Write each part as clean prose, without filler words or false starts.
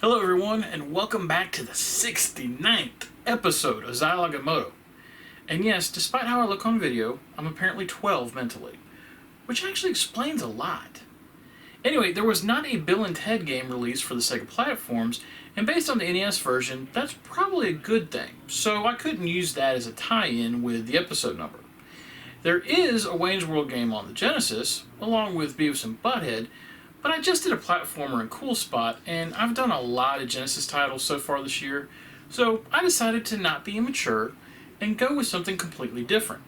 Hello everyone, and welcome back to the 69th episode of Zilog and Moto. And yes, despite how I look on video, I'm apparently 12 mentally, which actually explains a lot. Anyway, there was not a Bill and Ted game released for the Sega platforms, and based on the NES version, that's probably a good thing, so I couldn't use that as a tie-in with the episode number. There is a Wayne's World game on the Genesis, along with Beavis and Butthead, but I just did a platformer in Cool Spot, and I've done a lot of Genesis titles so far this year, so I decided to not be immature and go with something completely different.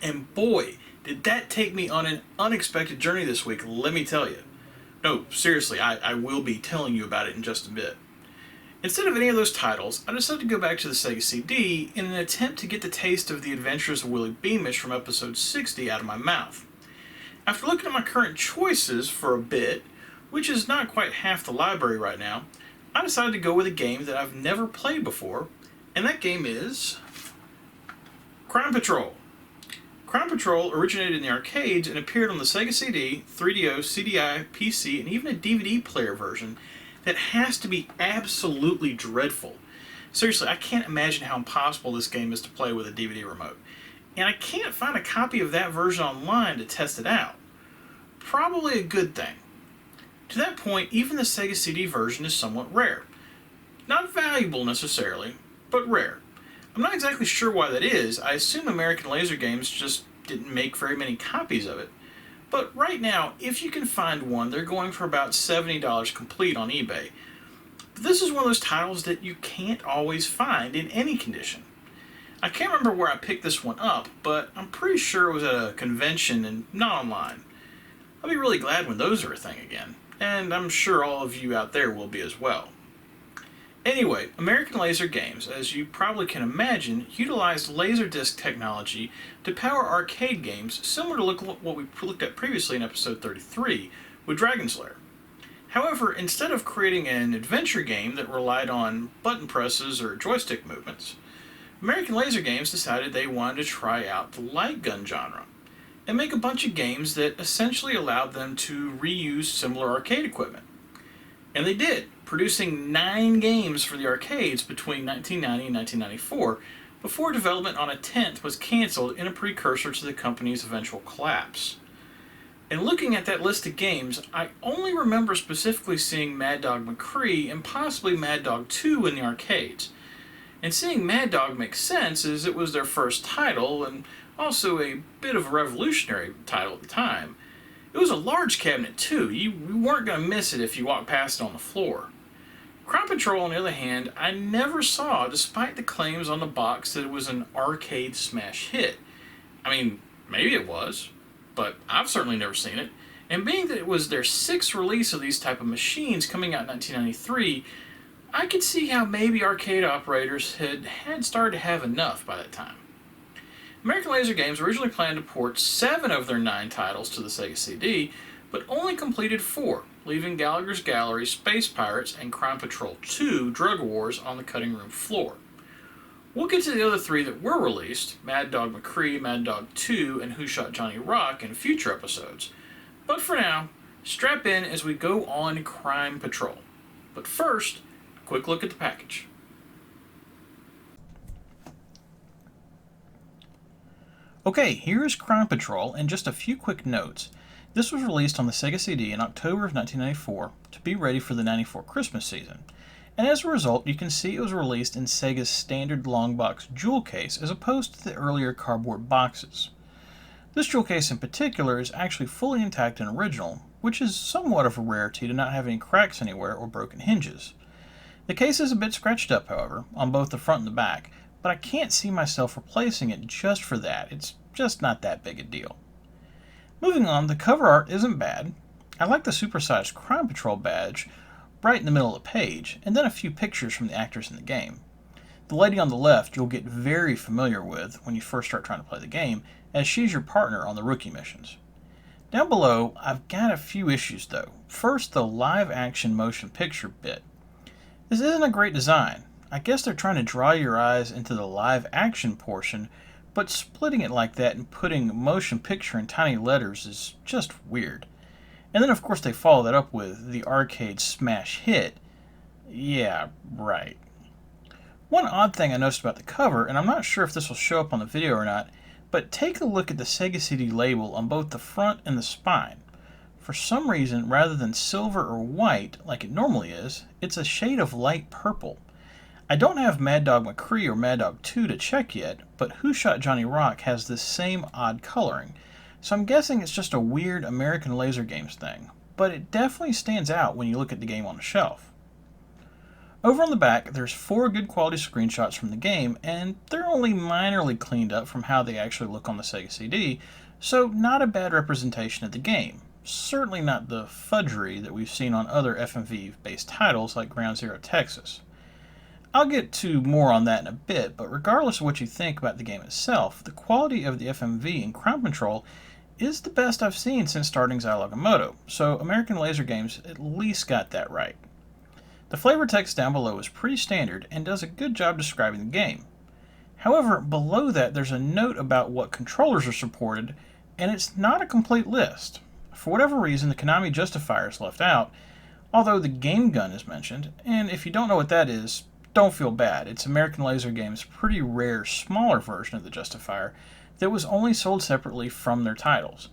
And boy, did that take me on an unexpected journey this week, let me tell you. No, seriously, I will be telling you about it in just a bit. Instead of any of those titles, I decided to go back to the Sega CD in an attempt to get the taste of the adventures of Willie Beamish from episode 60 out of my mouth. After looking at my current choices for a bit, which is not quite half the library right now, I decided to go with a game that I've never played before, and that game is Crime Patrol. Crime Patrol originated in the arcades and appeared on the Sega CD, 3DO, CDI, PC, and even a DVD player version that has to be absolutely dreadful. Seriously, I can't imagine how impossible this game is to play with a DVD remote. And I can't find a copy of that version online to test it out. Probably a good thing. To that point, even the Sega CD version is somewhat rare. Not valuable necessarily, but rare. I'm not exactly sure why that is. I assume American Laser Games just didn't make very many copies of it. But right now, if you can find one, they're going for about $70 complete on eBay. But this is one of those titles that you can't always find in any condition. I can't remember where I picked this one up, but I'm pretty sure it was at a convention and not online. I'll be really glad when those are a thing again, and I'm sure all of you out there will be as well. Anyway, American Laser Games, as you probably can imagine, utilized Laserdisc technology to power arcade games similar to what we looked at previously in episode 33 with Dragon's Lair. However, instead of creating an adventure game that relied on button presses or joystick movements, American Laser Games decided they wanted to try out the light gun genre and make a bunch of games that essentially allowed them to reuse similar arcade equipment. And they did, producing 9 games for the arcades between 1990 and 1994, before development on a 10th was canceled in a precursor to the company's eventual collapse. And looking at that list of games, I only remember specifically seeing Mad Dog McCree and possibly Mad Dog 2 in the arcades. And seeing Mad Dog makes sense as it was their first title and also a bit of a revolutionary title at the time. It was a large cabinet too. You weren't going to miss it if you walked past it on the floor. Crime Patrol, on the other hand, I never saw, despite the claims on the box that it was an arcade smash hit. I mean, maybe it was, but I've certainly never seen it. And being that it was their 6th release of these type of machines coming out in 1993, I could see how maybe arcade operators had started to have enough by that time. American Laser Games originally planned to port 7 of their 9 titles to the Sega CD, but only completed 4, leaving Gallagher's Gallery, Space Pirates, and Crime Patrol 2 Drug Wars on the cutting room floor. We'll get to the other 3 that were released, Mad Dog McCree, Mad Dog 2, and Who Shot Johnny Rock, in future episodes. But for now, strap in as we go on Crime Patrol. But first, a quick look at the package. Okay, here is Crime Patrol, and just a few quick notes. This was released on the Sega CD in October of 1994 to be ready for the 94 Christmas season. And as a result, you can see it was released in Sega's standard long box jewel case as opposed to the earlier cardboard boxes. This jewel case in particular is actually fully intact and original, which is somewhat of a rarity to not have any cracks anywhere or broken hinges. The case is a bit scratched up, however, on both the front and the back, but I can't see myself replacing it just for that. It's just not that big a deal. Moving on, the cover art isn't bad. I like the supersized Crime Patrol badge right in the middle of the page, and then a few pictures from the actors in the game. The lady on the left you'll get very familiar with when you first start trying to play the game, as she's your partner on the rookie missions. Down below, I've got a few issues though. First, the live action motion picture bit. This isn't a great design. I guess they're trying to draw your eyes into the live action portion, but splitting it like that and putting motion picture in tiny letters is just weird. And then of course they follow that up with the arcade smash hit. Yeah, right. One odd thing I noticed about the cover, and I'm not sure if this will show up on the video or not, but take a look at the Sega CD label on both the front and the spine. For some reason, rather than silver or white, like it normally is, it's a shade of light purple. I don't have Mad Dog McCree or Mad Dog 2 to check yet, but Who Shot Johnny Rock has this same odd coloring, so I'm guessing it's just a weird American Laser Games thing, but it definitely stands out when you look at the game on the shelf. Over on the back, there's 4 good quality screenshots from the game, and they're only minorly cleaned up from how they actually look on the Sega CD, so not a bad representation of the game. Certainly not the fudgery that we've seen on other FMV-based titles like Ground Zero Texas. I'll get to more on that in a bit, but regardless of what you think about the game itself, the quality of the FMV in Crowd Control is the best I've seen since starting Zilog and Moto, so American Laser Games at least got that right. The flavor text down below is pretty standard and does a good job describing the game. However, below that there's a note about what controllers are supported, and it's not a complete list. For whatever reason, the Konami justifier is left out, although the game gun is mentioned, and if you don't know what that is, don't feel bad. It's American Laser Games' pretty rare, smaller version of the justifier that was only sold separately from their titles.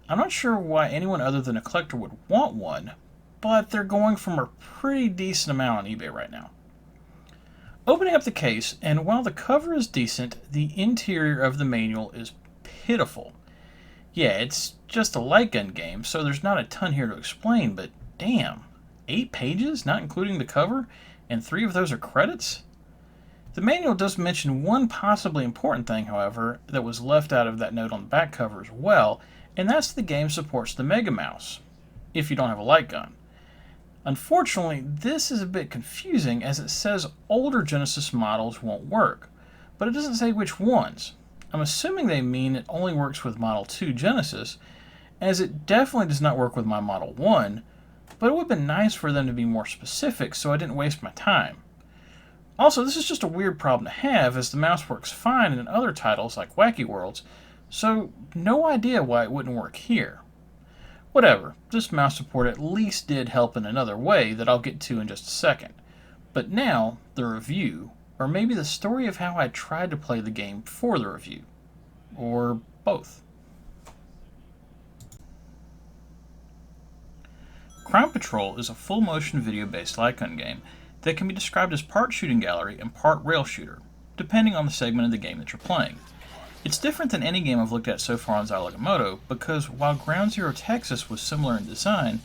I'm not sure why anyone other than a collector would want one, but they're going for a pretty decent amount on eBay right now. Opening up the case, and while the cover is decent, the interior of the manual is pitiful. Yeah, it's just a light gun game, so there's not a ton here to explain, but damn, 8 pages, not including the cover, and 3 of those are credits? The manual does mention one possibly important thing, however, that was left out of that note on the back cover as well, and that's the game supports the Mega Mouse, if you don't have a light gun. Unfortunately, this is a bit confusing as it says older Genesis models won't work, but it doesn't say which ones. I'm assuming they mean it only works with Model 2 Genesis, as it definitely does not work with my Model 1, but it would have been nice for them to be more specific so I didn't waste my time. Also, this is just a weird problem to have as the mouse works fine in other titles like Wacky Worlds, so no idea why it wouldn't work here. Whatever, this mouse support at least did help in another way that I'll get to in just a second. But now, the review, or maybe the story of how I tried to play the game for the review. Or both. Crime Patrol is a full-motion video-based light gun game that can be described as part shooting gallery and part rail shooter, depending on the segment of the game that you're playing. It's different than any game I've looked at so far on Zilog and Moto because while Ground Zero Texas was similar in design,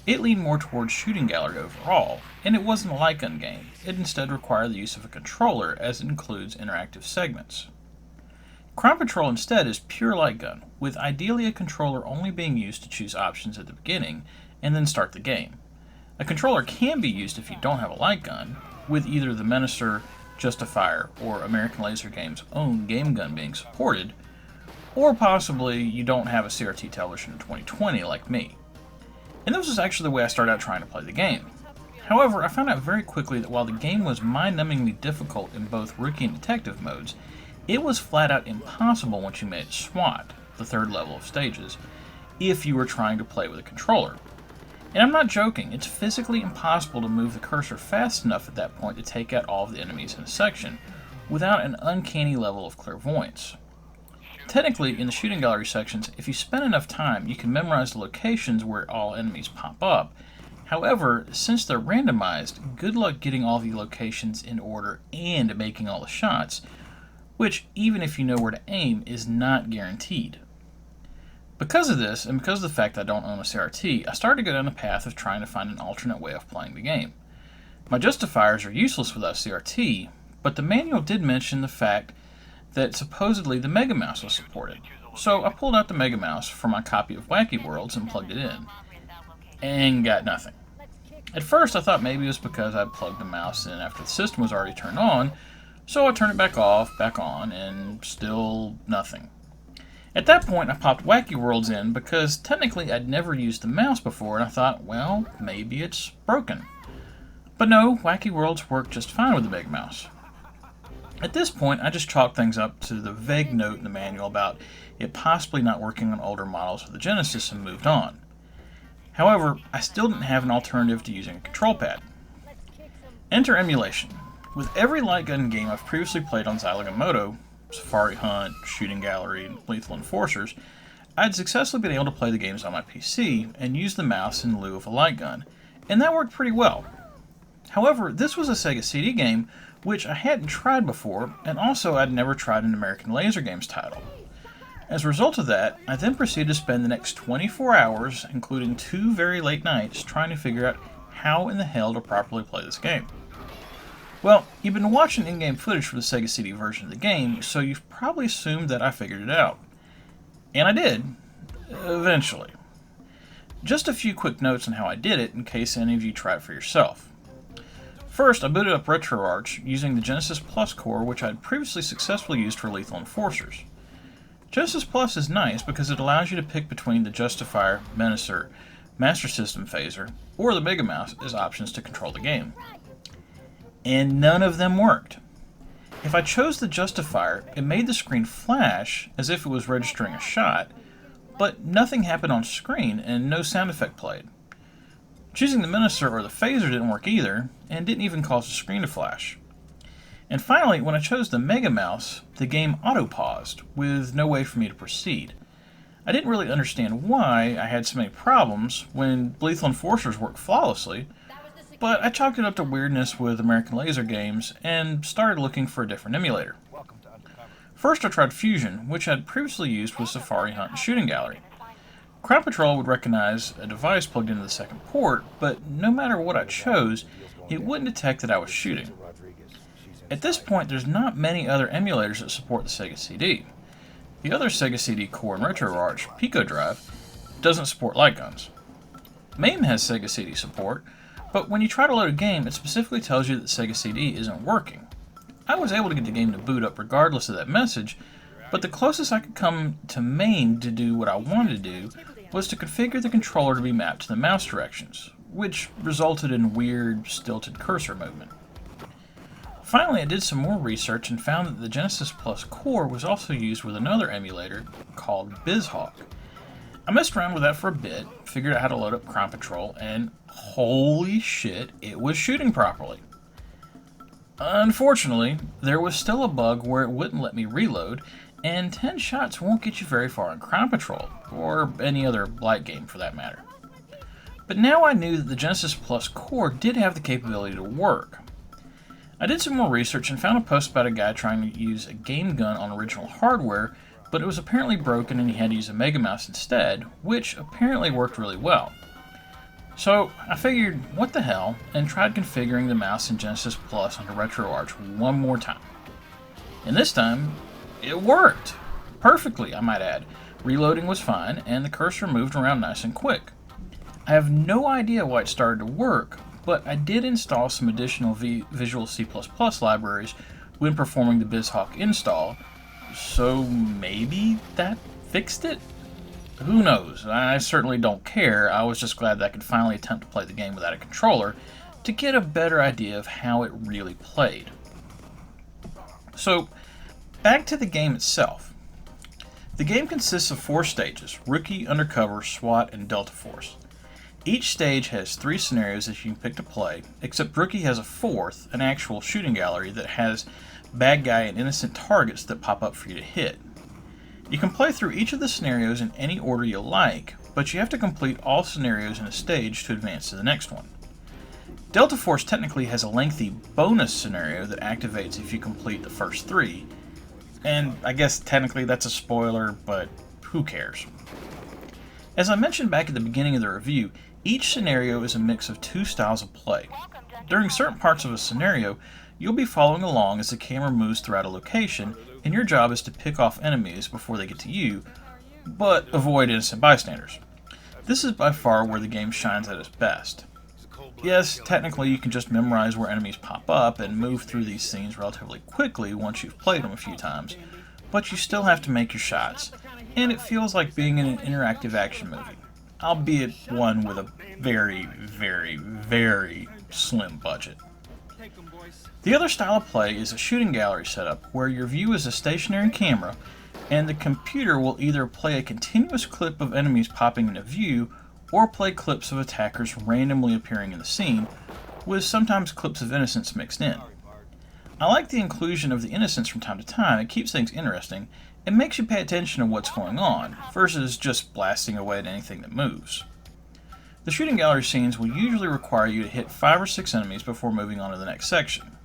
it leaned more towards shooting gallery overall, and it wasn't a light gun game. It instead required the use of a controller as it includes interactive segments. Crime Patrol instead is pure light gun, with ideally a controller only being used to choose options at the beginning and then start the game. A controller can be used if you don't have a light gun, with either the Menacer, Justifier, or American Laser Games' own game gun being supported, or possibly you don't have a CRT television in 2020 like me. And this was actually the way I started out trying to play the game. However, I found out very quickly that while the game was mind-numbingly difficult in both rookie and detective modes, it was flat out impossible once you made it SWAT, the third level of stages, if you were trying to play with a controller. And I'm not joking, it's physically impossible to move the cursor fast enough at that point to take out all of the enemies in a section, without an uncanny level of clairvoyance. Technically, in the shooting gallery sections, if you spend enough time, you can memorize the locations where all enemies pop up. However, since they're randomized, good luck getting all the locations in order and making all the shots, which, even if you know where to aim, is not guaranteed. Because of this, and because of the fact that I don't own a CRT, I started to go down the path of trying to find an alternate way of playing the game. My justifiers are useless without CRT, but the manual did mention the fact that supposedly the Mega Mouse was supported. So I pulled out the Mega Mouse for my copy of Wacky Worlds and plugged it in, and got nothing. At first I thought maybe it was because I'd plugged the mouse in after the system was already turned on, so I turned it back off, back on, and still nothing. At that point, I popped Wacky Worlds in because technically I'd never used the mouse before, and I thought, well, maybe it's broken. But no, Wacky Worlds worked just fine with the Mega Mouse. At this point, I just chalked things up to the vague note in the manual about it possibly not working on older models of the Genesis and moved on. However, I still didn't have an alternative to using a control pad. Enter emulation. With every light gun game I've previously played on Zilog and Moto, Safari Hunt, Shooting Gallery, and Lethal Enforcers, I'd successfully been able to play the games on my PC and use the mouse in lieu of a light gun, and that worked pretty well. However, this was a Sega CD game which I hadn't tried before, and also I'd never tried an American Laser Games title. As a result of that, I then proceeded to spend the next 24 hours, including 2 very late nights, trying to figure out how in the hell to properly play this game. Well, you've been watching in-game footage for the Sega CD version of the game, so you've probably assumed that I figured it out. And I did. Eventually. Just a few quick notes on how I did it, in case any of you try it for yourself. First, I booted up RetroArch using the Genesis Plus core, which I had previously successfully used for Lethal Enforcers. Genesis Plus is nice because it allows you to pick between the Justifier, Menacer, Master System Phaser, or the Mega Mouse as options to control the game. And none of them worked. If I chose the Justifier, it made the screen flash as if it was registering a shot, but nothing happened on screen and no sound effect played. Choosing the Menacer or the Phaser didn't work either, and didn't even cause the screen to flash. And finally, when I chose the Mega Mouse, the game auto-paused, with no way for me to proceed. I didn't really understand why I had so many problems when Lethal Enforcers worked flawlessly, but I chalked it up to weirdness with American Laser Games and started looking for a different emulator. First I tried Fusion, which I'd previously used with Safari Hunt and Shooting Gallery. Crowd Patrol would recognize a device plugged into the second port, but no matter what I chose, it wouldn't detect that I was shooting. At this point, there's not many other emulators that support the Sega CD. The other Sega CD core and RetroArch, Pico Drive, doesn't support light guns. MAME has Sega CD support, but when you try to load a game, it specifically tells you that the Sega CD isn't working. I was able to get the game to boot up regardless of that message, but the closest I could come to MAME to do what I wanted to do was to configure the controller to be mapped to the mouse directions, which resulted in weird, stilted cursor movement. Finally, I did some more research and found that the Genesis Plus core was also used with another emulator called BizHawk. I messed around with that for a bit, figured out how to load up Crowd Patrol, and holy shit, it was shooting properly. Unfortunately, there was still a bug where it wouldn't let me reload, and 10 shots won't get you very far in Crowd Patrol, or any other light game for that matter. But now I knew that the Genesis Plus core did have the capability to work. I did some more research and found a post about a guy trying to use a game gun on original hardware, but it was apparently broken and he had to use a Mega Mouse instead, which apparently worked really well. So I figured, what the hell, and tried configuring the mouse in Genesis Plus onto RetroArch one more time. And this time, it worked! Perfectly, I might add. Reloading was fine, and the cursor moved around nice and quick. I have no idea why it started to work, but I did install some additional Visual C++ libraries when performing the BizHawk install, so maybe that fixed it? Who knows? I certainly don't care. I was just glad that I could finally attempt to play the game without a controller to get a better idea of how it really played. So, back to the game itself. The game consists of 4 stages: Rookie, Undercover, SWAT, and Delta Force. Each stage has 3 scenarios that you can pick to play, except Rookie has a 4th, an actual shooting gallery that has bad guy and innocent targets that pop up for you to hit. You can play through each of the scenarios in any order you like, but you have to complete all scenarios in a stage to advance to the next one. Delta Force technically has a lengthy bonus scenario that activates if you complete the first 3, and I guess technically that's a spoiler, but who cares? As I mentioned back at the beginning of the review, each scenario is a mix of 2 styles of play. During certain parts of a scenario, you'll be following along as the camera moves throughout a location, and your job is to pick off enemies before they get to you, but avoid innocent bystanders. This is by far where the game shines at its best. Yes, technically you can just memorize where enemies pop up and move through these scenes relatively quickly once you've played them a few times, but you still have to make your shots, and it feels like being in an interactive action movie, albeit one with a very, very, very slim budget. The other style of play is a shooting gallery setup, where your view is a stationary camera, and the computer will either play a continuous clip of enemies popping into view, or play clips of attackers randomly appearing in the scene, with sometimes clips of innocence mixed in. I like the inclusion of the innocence from time to time. It keeps things interesting and makes you pay attention to what's going on, versus just blasting away at anything that moves. The shooting gallery scenes will usually require you to hit 5 or 6 enemies before moving on to the next section.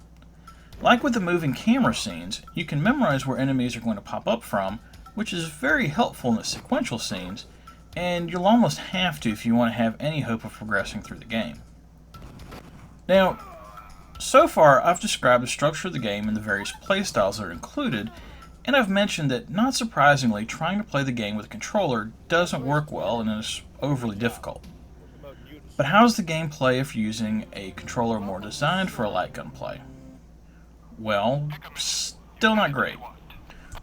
Like with the moving camera scenes, you can memorize where enemies are going to pop up from, which is very helpful in the sequential scenes, and you'll almost have to if you want to have any hope of progressing through the game. Now, so far I've described the structure of the game and the various playstyles that are included, and I've mentioned that, not surprisingly, trying to play the game with a controller doesn't work well and is overly difficult. But how's the gameplay if you're using a controller more designed for a light gun play? Well, still not great.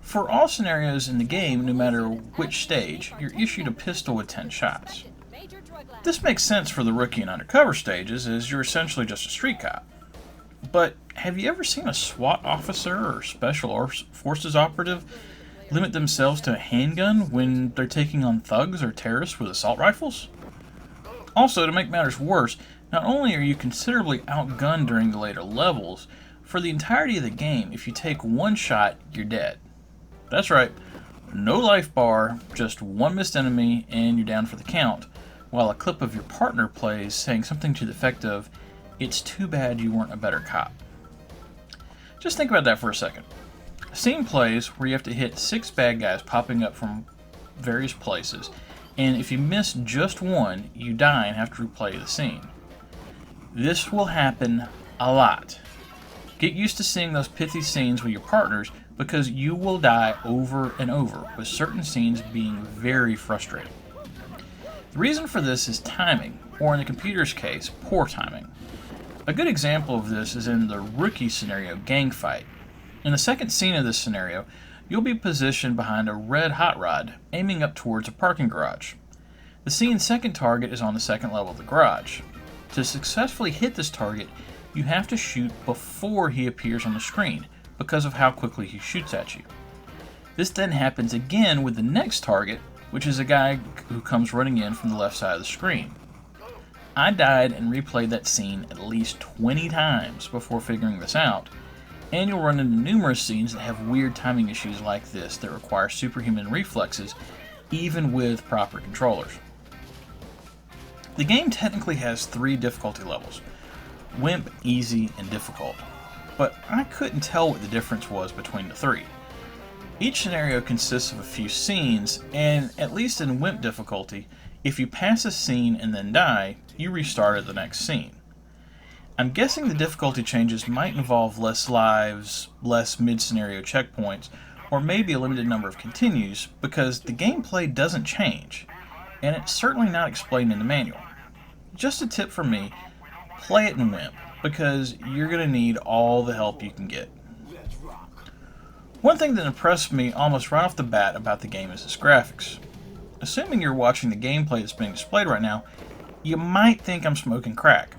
For all scenarios in the game, no matter which stage, you're issued a pistol with 10 shots. This makes sense for the rookie and undercover stages, as you're essentially just a street cop. But have you ever seen a SWAT officer or Special Forces operative limit themselves to a handgun when they're taking on thugs or terrorists with assault rifles? Also, to make matters worse, not only are you considerably outgunned during the later levels, for the entirety of the game, if you take one shot, you're dead. That's right, no life bar, just one missed enemy, and you're down for the count, while a clip of your partner plays saying something to the effect of, "It's too bad you weren't a better cop." Just think about that for a second. A scene plays where you have to hit 6 bad guys popping up from various places, and if you miss just one, you die and have to replay the scene. This will happen a lot. Get used to seeing those pithy scenes with your partners, because you will die over and over, with certain scenes being very frustrating. The reason for this is timing, or in the computer's case, poor timing. A good example of this is in the rookie scenario, Gang Fight. In the second scene of this scenario, you'll be positioned behind a red hot rod, aiming up towards a parking garage. The scene's second target is on the second level of the garage. To successfully hit this target, you have to shoot before he appears on the screen, because of how quickly he shoots at you. This then happens again with the next target, which is a guy who comes running in from the left side of the screen. I died and replayed that scene at least 20 times before figuring this out, and you'll run into numerous scenes that have weird timing issues like this that require superhuman reflexes, even with proper controllers. The game technically has 3 difficulty levels: Wimp, Easy, and Difficult, but I couldn't tell what the difference was between the 3. Each scenario consists of a few scenes, and at least in Wimp difficulty, if you pass a scene and then die, you restart at the next scene. I'm guessing the difficulty changes might involve less lives, less mid-scenario checkpoints, or maybe a limited number of continues, because the gameplay doesn't change, and it's certainly not explained in the manual. Just a tip from me, play it in Wimp, because you're going to need all the help you can get. One thing that impressed me almost right off the bat about the game is its graphics. Assuming you're watching the gameplay that's being displayed right now, you might think I'm smoking crack.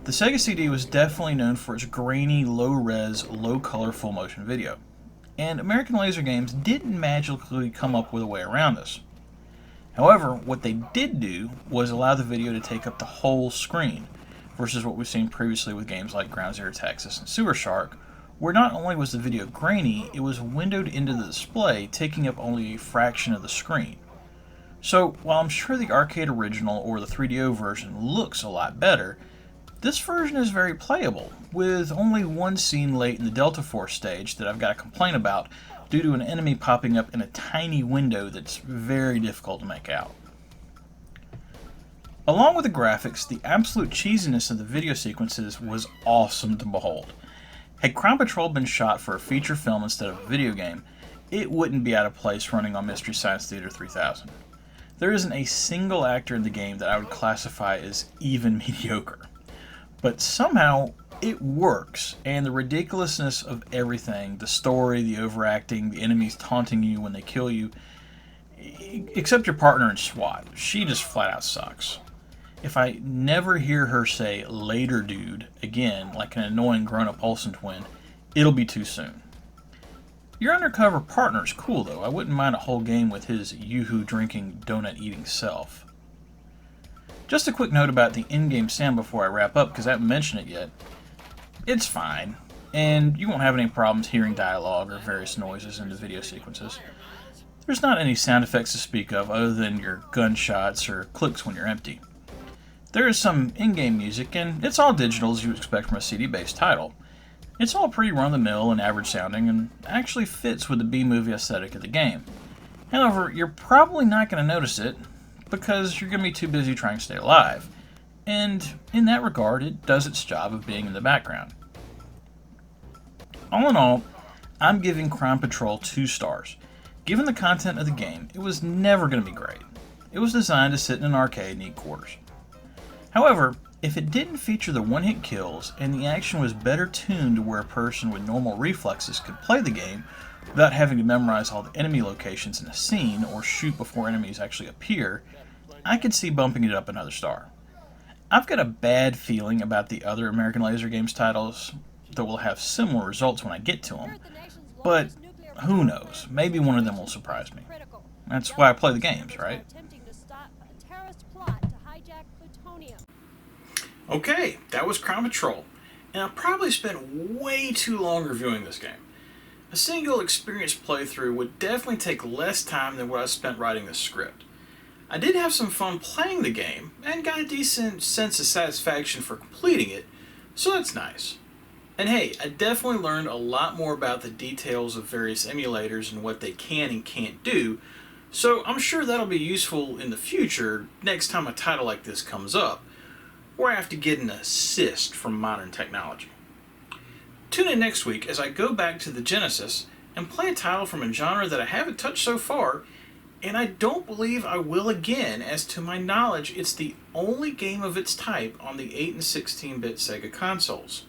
The Sega CD was definitely known for its grainy, low-res, low-color full-motion video, and American Laser Games didn't magically come up with a way around this. However, what they did do was allow the video to take up the whole screen, versus what we've seen previously with games like Ground Zero Texas and Sewer Shark, where not only was the video grainy, it was windowed into the display, taking up only a fraction of the screen. So, while I'm sure the arcade original or the 3DO version looks a lot better, this version is very playable, with only one scene late in the Delta Force stage that I've got to complain about due to an enemy popping up in a tiny window that's very difficult to make out. Along with the graphics, the absolute cheesiness of the video sequences was awesome to behold. Had Crime Patrol been shot for a feature film instead of a video game, it wouldn't be out of place running on Mystery Science Theater 3000. There isn't a single actor in the game that I would classify as even mediocre. But somehow, it works, and the ridiculousness of everything, the story, the overacting, the enemies taunting you when they kill you, except your partner in SWAT, she just flat out sucks. If I never hear her say "later dude" again like an annoying grown-up Olsen twin, it'll be too soon. Your undercover partner's cool though. I wouldn't mind a whole game with his Yoo-Hoo drinking, donut eating self. Just a quick note about the in-game sound before I wrap up, because I haven't mentioned it yet. It's fine, and you won't have any problems hearing dialogue or various noises in the video sequences. There's not any sound effects to speak of other than your gunshots or clicks when you're empty. There is some in-game music, and it's all digital as you would expect from a CD-based title. It's all pretty run-of-the-mill and average sounding, and actually fits with the B-movie aesthetic of the game. However, you're probably not going to notice it, because you're going to be too busy trying to stay alive. And in that regard, it does its job of being in the background. All in all, I'm giving Crime Patrol 2 stars. Given the content of the game, it was never going to be great. It was designed to sit in an arcade and eat quarters. However, if it didn't feature the one-hit kills and the action was better tuned to where a person with normal reflexes could play the game without having to memorize all the enemy locations in a scene or shoot before enemies actually appear, I could see bumping it up another star. I've got a bad feeling about the other American Laser Games titles that will have similar results when I get to them, but who knows, maybe one of them will surprise me. That's why I play the games, right? Okay, that was Crime Patrol, and I probably spent way too long reviewing this game. A single experienced playthrough would definitely take less time than what I spent writing the script. I did have some fun playing the game, and got a decent sense of satisfaction for completing it, so that's nice. And hey, I definitely learned a lot more about the details of various emulators and what they can and can't do, so I'm sure that'll be useful in the future next time a title like this comes up, where I have to get an assist from modern technology. Tune in next week as I go back to the Genesis and play a title from a genre that I haven't touched so far, and I don't believe I will again, as to my knowledge it's the only game of its type on the 8 and 16-bit Sega consoles.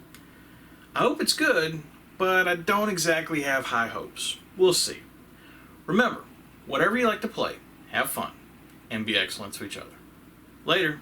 I hope it's good, but I don't exactly have high hopes. We'll see. Remember, whatever you like to play, have fun, and be excellent to each other. Later.